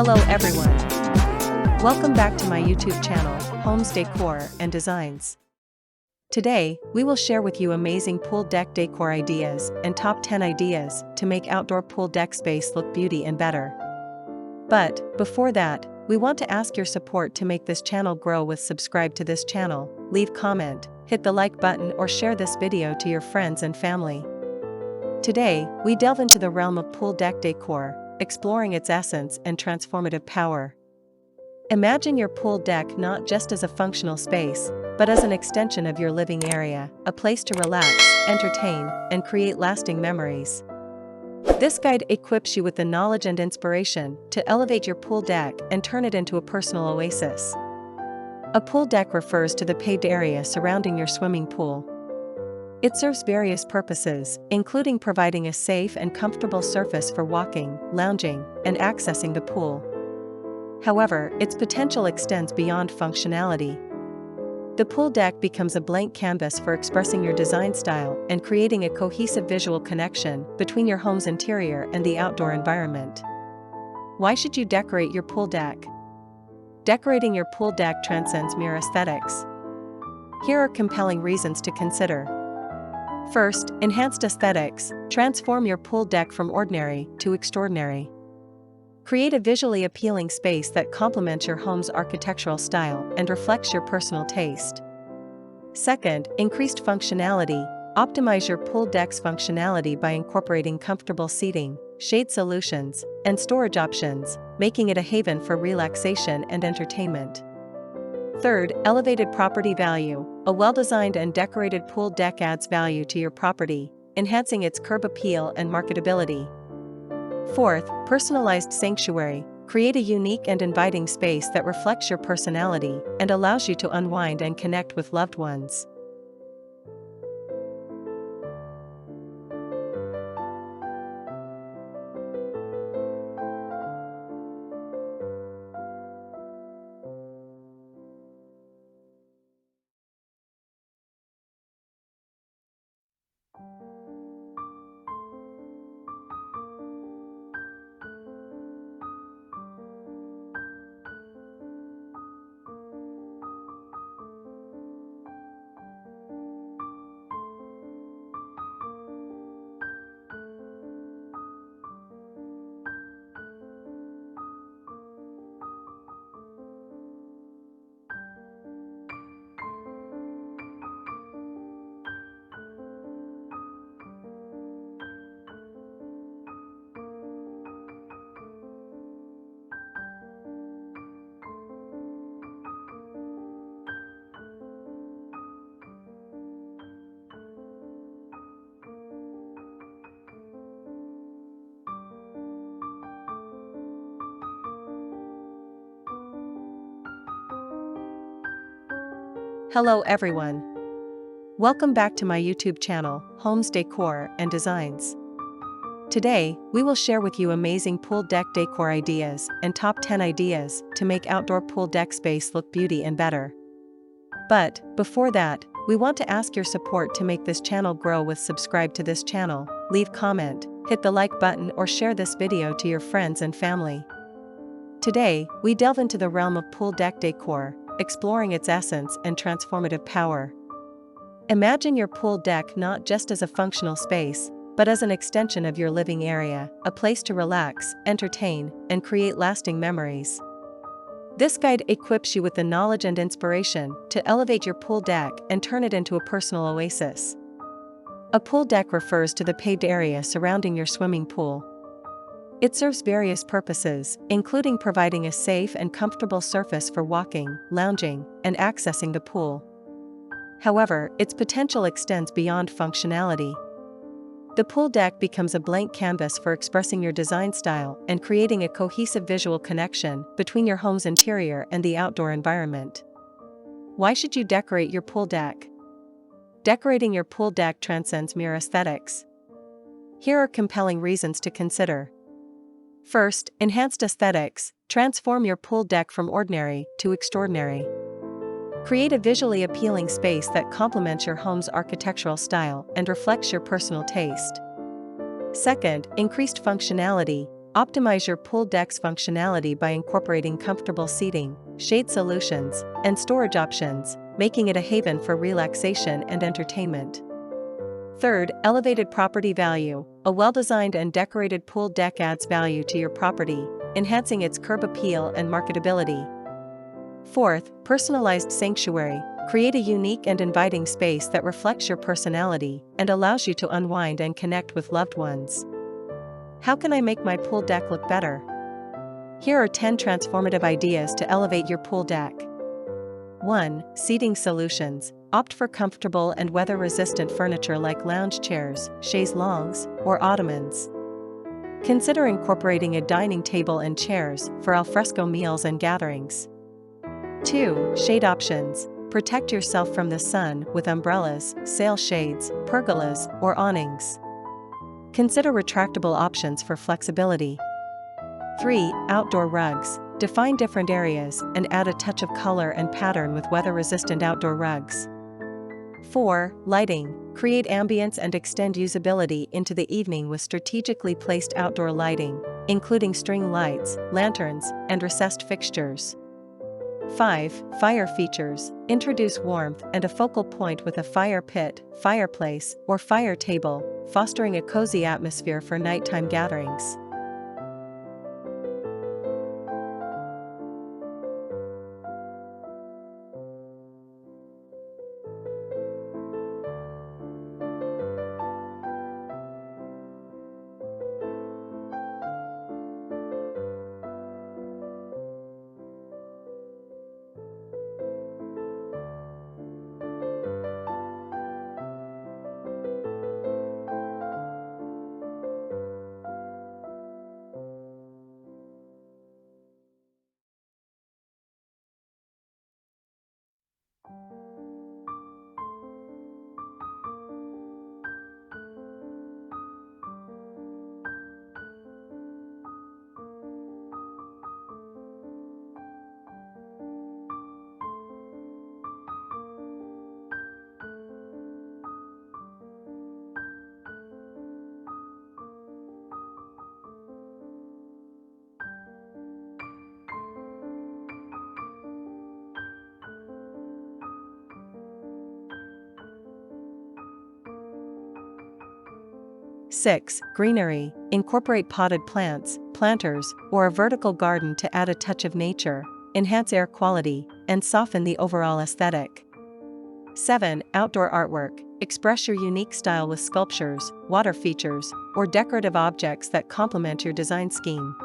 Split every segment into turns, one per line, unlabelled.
Hello everyone. Welcome back to my YouTube channel, Homes Decor and Designs. Today, we will share with you amazing pool deck decor ideas and top 10 ideas to make outdoor pool deck space look beauty and better. But, before that, we want to ask your support to make this channel grow with subscribe to this channel, leave comment, hit the like button or share this video to your friends and family. Today, we delve into the realm of pool deck decor, exploring its essence and transformative power. Imagine your pool deck not just as a functional space, but as an extension of your living area, a place to relax, entertain, and create lasting memories. This guide equips you with the knowledge and inspiration to elevate your pool deck and turn it into a personal oasis. A pool deck refers to the paved area surrounding your swimming pool. It serves various purposes, including providing a safe and comfortable surface for walking, lounging, and accessing the pool. However, its potential extends beyond functionality. The pool deck becomes a blank canvas for expressing your design style and creating a cohesive visual connection between your home's interior and the outdoor environment. Why should you decorate your pool deck? Decorating your pool deck transcends mere aesthetics. Here are compelling reasons to consider. First, enhanced aesthetics. Transform your pool deck from ordinary to extraordinary. Create a visually appealing space that complements your home's architectural style and reflects your personal taste. Second, increased functionality. Optimize your pool deck's functionality by incorporating comfortable seating, shade solutions, and storage options, making it a haven for relaxation and entertainment. Third, elevated property value. A well-designed and decorated pool deck adds value to your property, enhancing its curb appeal and marketability. Fourth, personalized sanctuary. Create a unique and inviting space that reflects your personality and allows you to unwind and connect with loved ones. Hello everyone. Welcome back to my YouTube channel, Homes Decor and Designs. Today, we will share with you amazing pool deck decor ideas and top 10 ideas to make outdoor pool deck space look beauty and better. But, before that, we want to ask your support to make this channel grow with subscribe to this channel, leave comment, hit the like button or share this video to your friends and family. Today, we delve into the realm of pool deck decor, exploring its essence and transformative power. Imagine your pool deck not just as a functional space, but as an extension of your living area, a place to relax, entertain, and create lasting memories. This guide equips you with the knowledge and inspiration to elevate your pool deck and turn it into a personal oasis. A pool deck refers to the paved area surrounding your swimming pool. It serves various purposes, including providing a safe and comfortable surface for walking, lounging, and accessing the pool. However, its potential extends beyond functionality. The pool deck becomes a blank canvas for expressing your design style and creating a cohesive visual connection between your home's interior and the outdoor environment. Why should you decorate your pool deck? Decorating your pool deck transcends mere aesthetics. Here are compelling reasons to consider. First, enhanced aesthetics. Transform your pool deck from ordinary to extraordinary. Create a visually appealing space that complements your home's architectural style and reflects your personal taste. Second, increased functionality. Optimize your pool deck's functionality by incorporating comfortable seating, shade solutions, and storage options, making it a haven for relaxation and entertainment. Third, elevated property value. A well-designed and decorated pool deck adds value to your property, enhancing its curb appeal and marketability. Fourth, personalized sanctuary. Create a unique and inviting space that reflects your personality and allows you to unwind and connect with loved ones. How can I make my pool deck look better? Here are 10 transformative ideas to elevate your pool deck. 1. Seating solutions. Opt for comfortable and weather-resistant furniture like lounge chairs, chaise longues, or ottomans. Consider incorporating a dining table and chairs for alfresco meals and gatherings. 2. Shade options. Protect yourself from the sun with umbrellas, sail shades, pergolas, or awnings. Consider retractable options for flexibility. 3. Outdoor rugs. Define different areas and add a touch of color and pattern with weather-resistant outdoor rugs. 4. Lighting. Create ambience and extend usability into the evening with strategically placed outdoor lighting, including string lights, lanterns, and recessed fixtures. 5. Fire features. Introduce warmth and a focal point with a fire pit, fireplace, or fire table, fostering a cozy atmosphere for nighttime gatherings. Six. Greenery. Incorporate potted plants, planters, or a vertical garden to add a touch of nature, enhance air quality, and soften the overall aesthetic. 7. Outdoor artwork. Express your unique style with sculptures, water features, or decorative objects that complement your design scheme.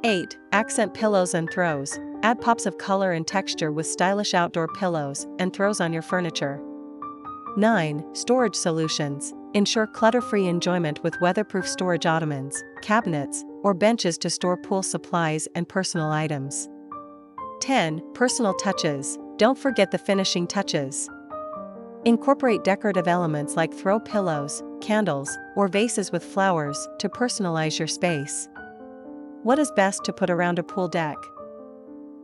8. Accent pillows and throws. Add pops of color and texture with stylish outdoor pillows and throws on your furniture. 9. Storage solutions. Ensure clutter-free enjoyment with weatherproof storage ottomans, cabinets, or benches to store pool supplies and personal items. 10. Personal touches. Don't forget the finishing touches. Incorporate decorative elements like throw pillows, candles, or vases with flowers to personalize your space. What is best to put around a pool deck?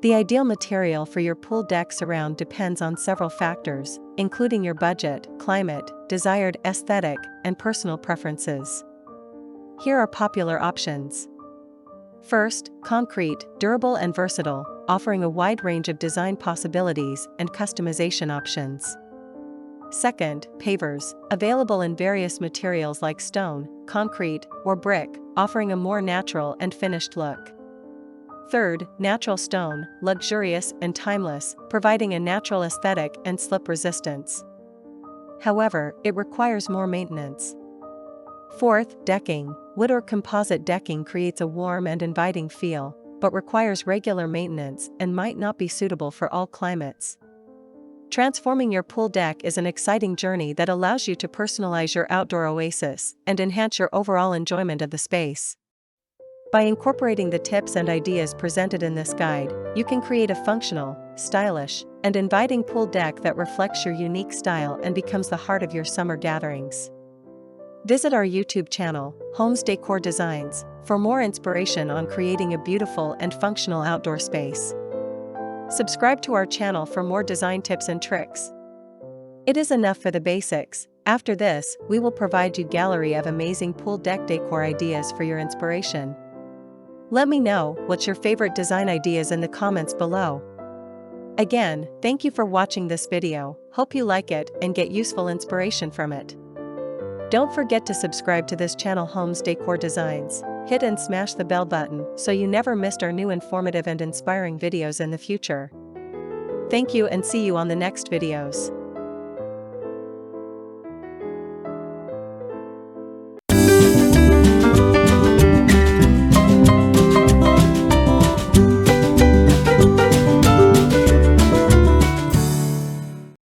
The ideal material for your pool deck surround depends on several factors, including your budget, climate, desired aesthetic, and personal preferences. Here are popular options. First, concrete, durable and versatile, offering a wide range of design possibilities and customization options. Second, pavers, available in various materials like stone, concrete, or brick, offering a more natural and finished look. Third, natural stone, luxurious and timeless, providing a natural aesthetic and slip resistance. However, it requires more maintenance. Fourth, decking. Wood or composite decking creates a warm and inviting feel, but requires regular maintenance and might not be suitable for all climates. Transforming your pool deck is an exciting journey that allows you to personalize your outdoor oasis and enhance your overall enjoyment of the space. By incorporating the tips and ideas presented in this guide, you can create a functional, stylish, and inviting pool deck that reflects your unique style and becomes the heart of your summer gatherings. Visit our YouTube channel, Homes Decor Designs, for more inspiration on creating a beautiful and functional outdoor space. Subscribe to our channel for more design tips and tricks. It is enough for the basics. After this, we will provide you a gallery of amazing pool deck decor ideas for your inspiration. Let me know what's your favorite design ideas in the comments below. Again, thank you for watching this video, hope you like it and get useful inspiration from it. Don't forget to subscribe to this channel Homes Decor Designs, hit and smash the bell button so you never missed our new informative and inspiring videos in the future. Thank you and see you on the next videos.